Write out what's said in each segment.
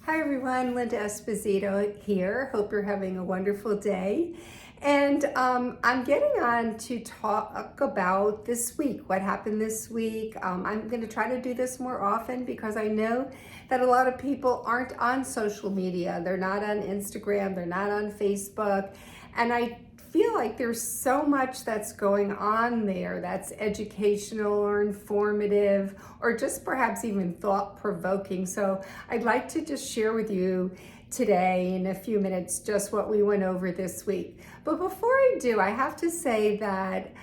Hi everyone, Linda Esposito here. Hope you're having a wonderful day. And I'm getting on to talk about this week, what happened this week. I'm going to try to do this more often because I know that a lot of people aren't on social media. They're not on Instagram, they're not on Facebook. And I feel like there's so much that's going on there that's educational or informative or just perhaps even thought-provoking. So I'd like to just share with you today in a few minutes just what we went over this week. But before I do, I have to say that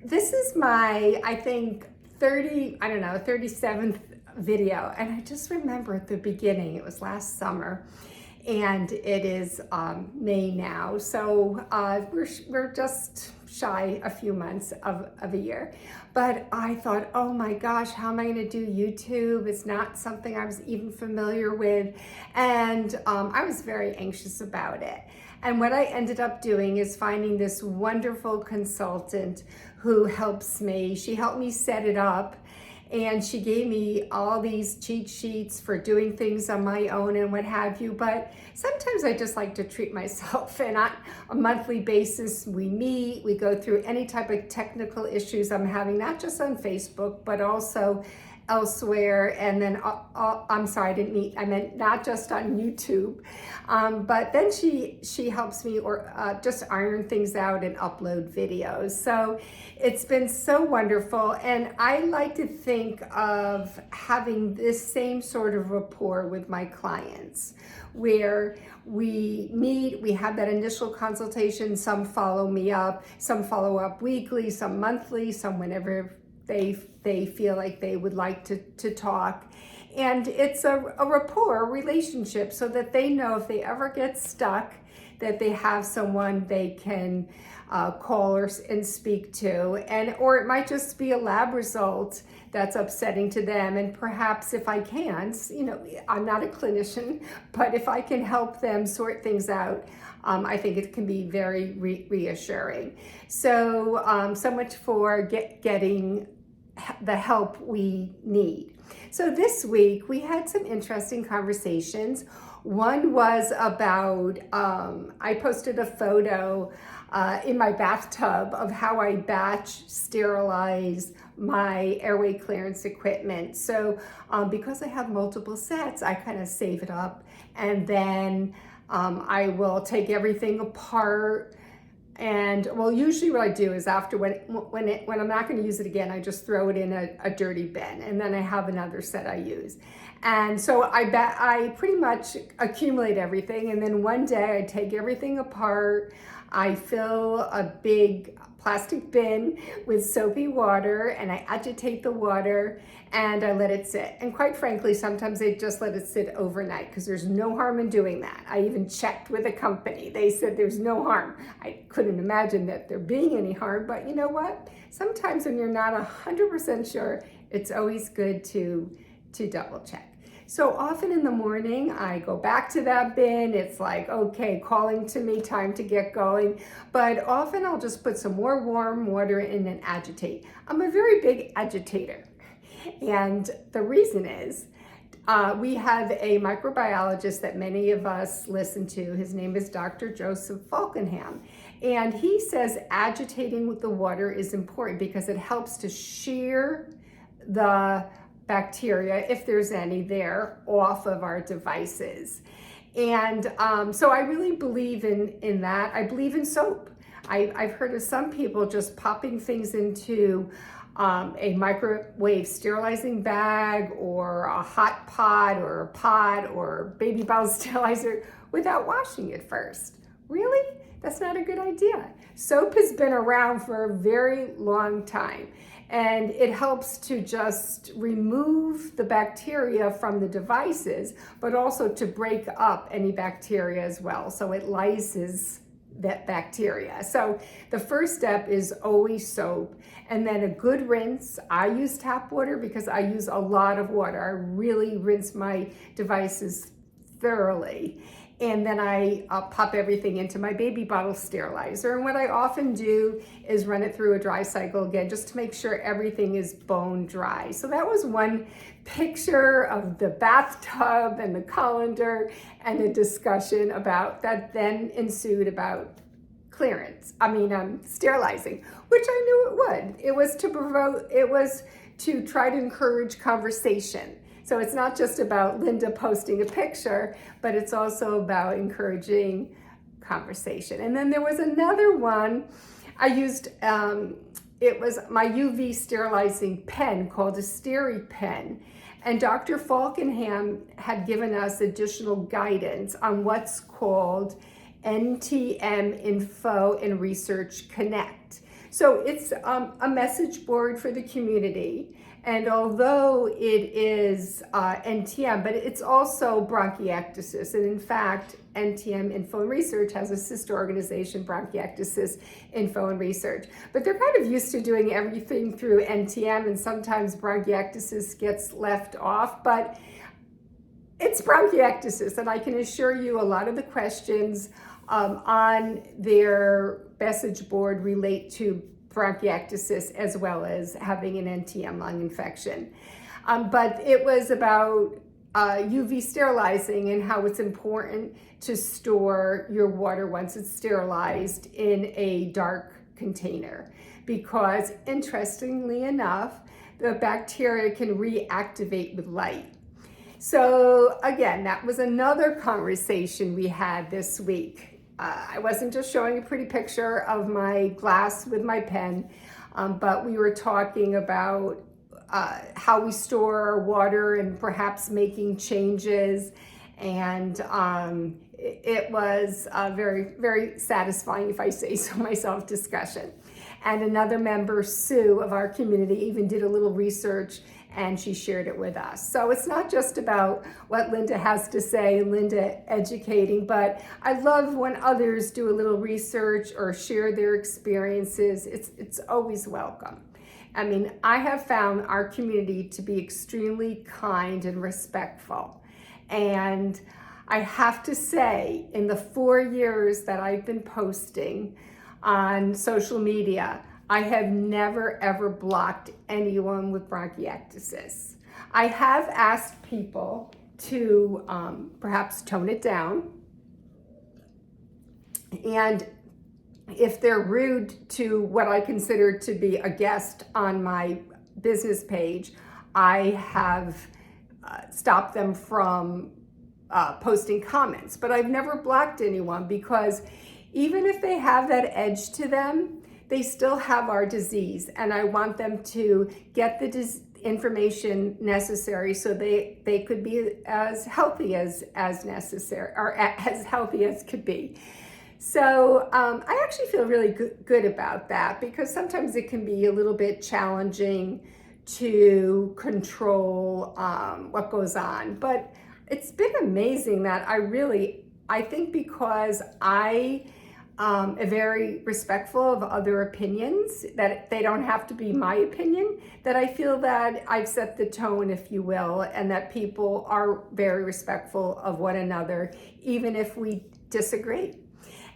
this is my, I think, 37th video. And I just remember at the beginning, it was last summer, and it is May now. So we're just shy a few months of a year. But I thought, oh my gosh, how am I gonna do YouTube? It's not something I was even familiar with. And I was very anxious about it. And what I ended up doing is finding this wonderful consultant who helps me. She helped me set it up. And she gave me all these cheat sheets for doing things on my own and what have you. But sometimes I just like to treat myself. And on a monthly basis, we meet, we go through any type of technical issues I'm having, not just on Facebook, but also elsewhere. And then, I'm sorry, I meant not just on YouTube. But then she helps me just iron things out and upload videos. So it's been so wonderful. And I like to think of having this same sort of rapport with my clients, where we meet, we have that initial consultation, some follow me up, some follow up weekly, some monthly, some whenever they feel like they would like to talk. And it's a rapport, a relationship, so that they know if they ever get stuck, that they have someone they can call and speak to. Or it might just be a lab result that's upsetting to them. And perhaps if I can, I'm not a clinician, but if I can help them sort things out, I think it can be very reassuring. So, so much for getting the help we need. So this week we had some interesting conversations. One was about, I posted a photo in my bathtub of how I batch sterilize my airway clearance equipment. So because I have multiple sets, I kind of save it up, and then I will take everything apart. And well, usually what I do is after when I'm not going to use it again, I just throw it in a dirty bin, and then I have another set I use. And so I pretty much accumulate everything, and then one day I take everything apart. I fill a big plastic bin with soapy water, and I agitate the water, and I let it sit. And quite frankly, sometimes I just let it sit overnight because there's no harm in doing that. I even checked with a company. They said there's no harm. I couldn't imagine that there being any harm, but you know what? Sometimes when you're not 100% sure, it's always good to double check. So often in the morning, I go back to that bin. It's like, okay, calling to me, time to get going. But often I'll just put some more warm water in and agitate. I'm a very big agitator. And the reason is, we have a microbiologist that many of us listen to. His name is Dr. Joseph Falkenham. And he says agitating with the water is important because it helps to shear the bacteria, if there's any there, off of our devices. And so I really believe in that. I believe in soap. I've heard of some people just popping things into a microwave sterilizing bag or a hot pot or a pot or baby bottle sterilizer without washing it first. Really? That's not a good idea. Soap has been around for a very long time, and it helps to just remove the bacteria from the devices, but also to break up any bacteria as well. So it lyses that bacteria. So the first step is always soap, and then a good rinse. I use tap water because I use a lot of water. I really rinse my devices thoroughly. and then I pop everything into my baby bottle sterilizer. And what I often do is run it through a dry cycle again, just to make sure everything is bone dry. So that was one picture of the bathtub and the colander, and a discussion about that then ensued about sterilizing, which I knew it would. It was to try to encourage conversation. So it's not just about Linda posting a picture, but it's also about encouraging conversation. And then there was another one I used, it was my UV sterilizing pen called a Steri pen. And Dr. Falkenham had given us additional guidance on what's called NTM Info and Research Connect. So it's a message board for the community. And although it is NTM, but it's also bronchiectasis. And in fact, NTM Info and Research has a sister organization, Bronchiectasis Info and Research. But they're kind of used to doing everything through NTM, and sometimes bronchiectasis gets left off. But it's bronchiectasis, and I can assure you a lot of the questions on their message board relate to bronchiectasis as well as having an NTM lung infection. But it was about UV sterilizing and how it's important to store your water once it's sterilized in a dark container, because interestingly enough, the bacteria can reactivate with light. So again, that was another conversation we had this week. I wasn't just showing a pretty picture of my glass with my pen, but we were talking about how we store our water and perhaps making changes. And it was a very, very satisfying, if I say so myself, discussion. And another member, Sue, of our community even did a little research, and she shared it with us. So it's not just about what Linda has to say, Linda educating, but I love when others do a little research or share their experiences. It's always welcome. I mean, I have found our community to be extremely kind and respectful. And I have to say, in the 4 years that I've been posting on social media, I have never ever blocked anyone with bronchiectasis. I have asked people to perhaps tone it down, and if they're rude to what I consider to be a guest on my business page, I have stopped them from posting comments. But I've never blocked anyone, because even if they have that edge to them, they still have our disease, and I want them to get the information necessary so they could be as healthy as necessary, or as healthy as could be. So I actually feel really good about that, because sometimes it can be a little bit challenging to control what goes on. But it's been amazing that I think because I am very respectful of other opinions, that they don't have to be my opinion, that I feel that I've set the tone, if you will, and that people are very respectful of one another, even if we disagree.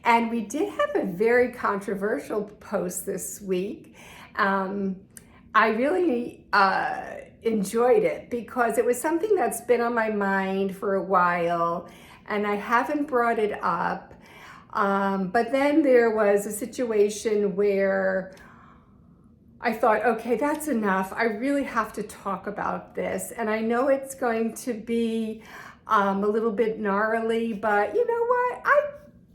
And we did have a very controversial post this week. I really enjoyed it, because it was something that's been on my mind for a while, and I haven't brought it up. But then there was a situation where I thought, okay, that's enough. I really have to talk about this. And I know it's going to be a little bit gnarly, but you know what? I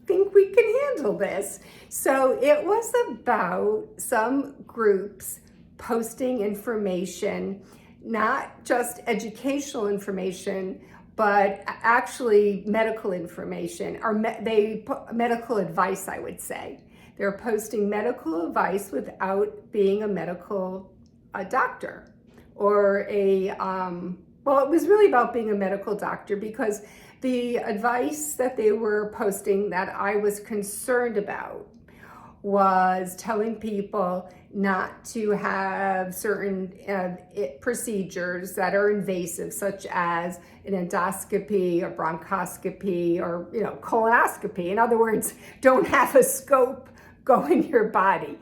think we can handle this. So it was about some groups posting information, not just educational information, but actually medical information, or medical advice, I would say. They're posting medical advice without being a medical doctor, or well, it was really about being a medical doctor, because the advice that they were posting that I was concerned about was telling people not to have certain procedures that are invasive, such as an endoscopy or bronchoscopy or colonoscopy. In other words, don't have a scope go in your body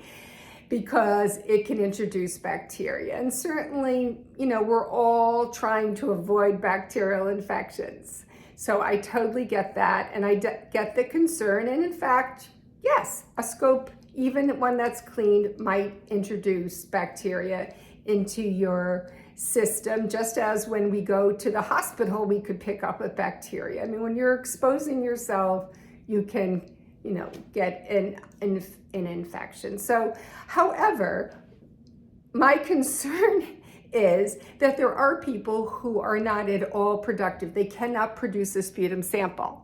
because it can introduce bacteria. And certainly, we're all trying to avoid bacterial infections. So I totally get that, and I get the concern. And in fact, yes, a scope, even one that's cleaned, might introduce bacteria into your system, just as when we go to the hospital, we could pick up a bacteria. I mean, when you're exposing yourself, you can, get an infection. So, however, my concern is that there are people who are not at all productive. They cannot produce a sputum sample.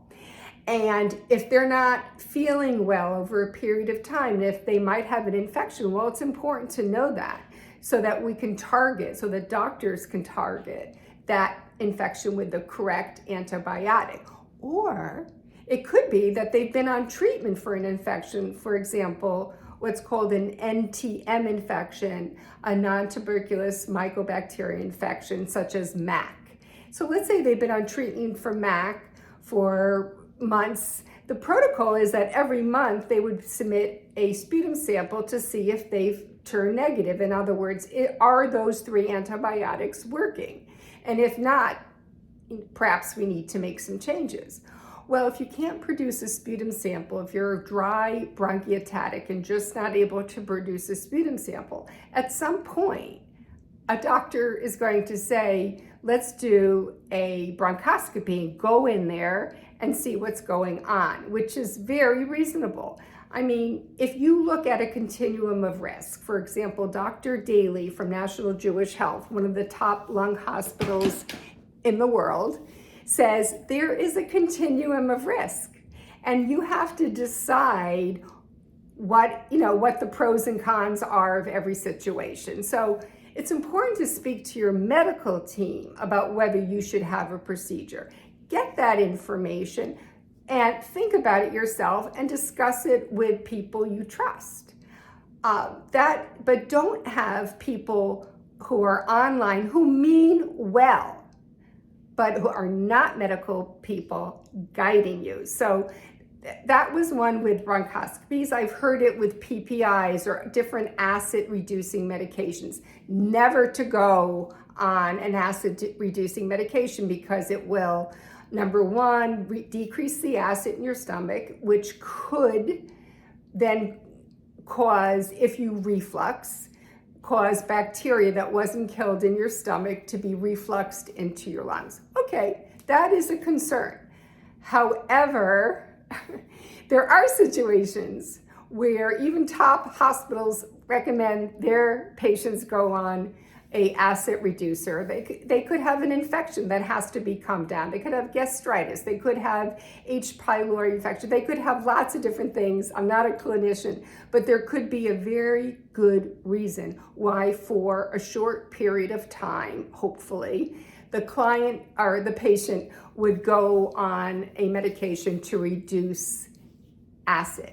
And if they're not feeling well over a period of time, if they might have an infection, well, it's important to know that so that we can target, so that doctors can target that infection with the correct antibiotic. Or it could be that they've been on treatment for an infection, for example, what's called an NTM infection, a non-tuberculous mycobacteria infection, such as MAC. So let's say they've been on treatment for MAC for months. The protocol is that every month they would submit a sputum sample to see if they've turned negative. In other words, are those 3 antibiotics working? And if not, perhaps we need to make some changes. Well, if you can't produce a sputum sample, if you're dry bronchiectasis and just not able to produce a sputum sample, at some point, a doctor is going to say, let's do a bronchoscopy, go in there and see what's going on, which is very reasonable. I mean, if you look at a continuum of risk, for example, Dr. Daly from National Jewish Health, one of the top lung hospitals in the world, says there is a continuum of risk, and you have to decide what the pros and cons are of every situation. So it's important to speak to your medical team about whether you should have a procedure. Get that information and think about it yourself and discuss it with people you trust. But don't have people who are online who mean well, but who are not medical people guiding you. So that was one with bronchoscopies. I've heard it with PPIs or different acid reducing medications. Never to go on an acid reducing medication because it will, number one, decrease the acid in your stomach, which could then cause, if you reflux, cause bacteria that wasn't killed in your stomach to be refluxed into your lungs. Okay, that is a concern. However, there are situations where even top hospitals recommend their patients go on a acid reducer. They could have an infection that has to be calmed down. They could have gastritis. They could have H. pylori infection. They could have lots of different things. I'm not a clinician, but there could be a very good reason why for a short period of time, hopefully, the client or the patient would go on a medication to reduce acid.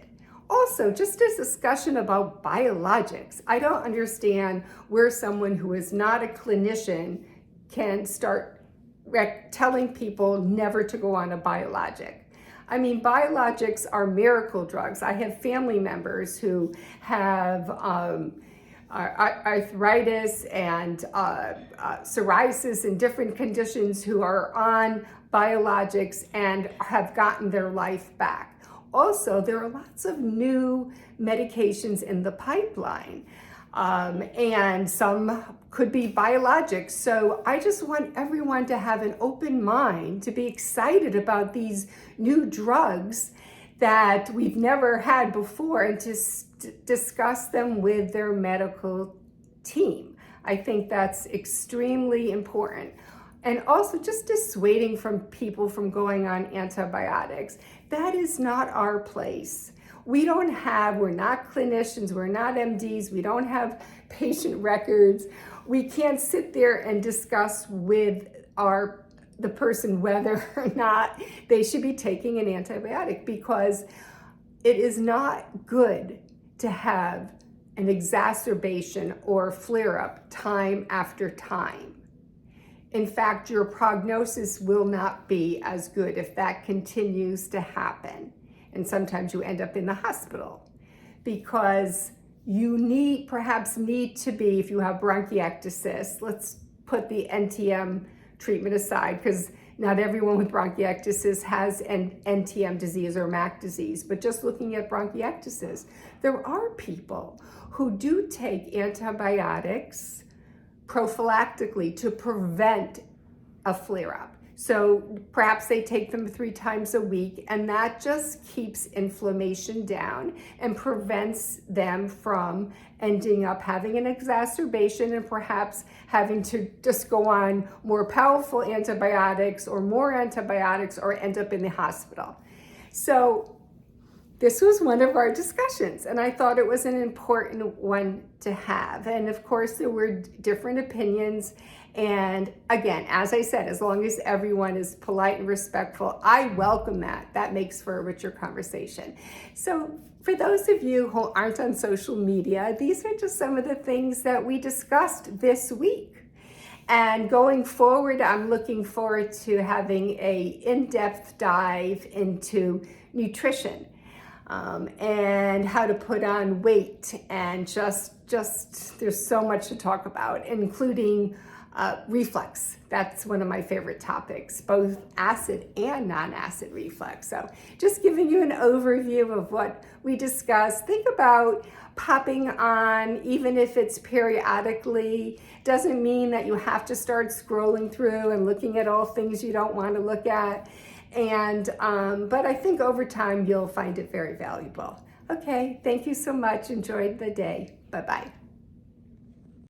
Also, just a discussion about biologics. I don't understand where someone who is not a clinician can start telling people never to go on a biologic. I mean, biologics are miracle drugs. I have family members who have arthritis and psoriasis and different conditions who are on biologics and have gotten their life back. Also, there are lots of new medications in the pipeline, and some could be biologics. So I just want everyone to have an open mind, to be excited about these new drugs that we've never had before, and to discuss them with their medical team. I think that's extremely important. And also just dissuading from people from going on antibiotics. That is not our place. We're not clinicians, we're not MDs, we don't have patient records. We can't sit there and discuss with the person whether or not they should be taking an antibiotic, because it is not good to have an exacerbation or flare-up time after time. In fact, your prognosis will not be as good if that continues to happen. And sometimes you end up in the hospital because you perhaps need to be, if you have bronchiectasis, let's put the NTM treatment aside because not everyone with bronchiectasis has an NTM disease or MAC disease, but just looking at bronchiectasis, there are people who do take antibiotics prophylactically to prevent a flare-up. So perhaps they take them 3 times a week, and that just keeps inflammation down and prevents them from ending up having an exacerbation and perhaps having to just go on more powerful antibiotics or more antibiotics or end up in the hospital. So this was one of our discussions, and I thought it was an important one to have. And of course, there were different opinions. And again, as I said, as long as everyone is polite and respectful, I welcome that. That makes for a richer conversation. So for those of you who aren't on social media, these are just some of the things that we discussed this week. And going forward, I'm looking forward to having a in-depth dive into nutrition. And how to put on weight, and just there's so much to talk about, including reflux. That's one of my favorite topics, both acid and non-acid reflux. So just giving you an overview of what we discussed. Think about popping on, even if it's periodically. Doesn't mean that you have to start scrolling through and looking at all things you don't want to look at. And but I think over time you'll find it very valuable. Okay, thank you so much. Enjoy the day. Bye-bye.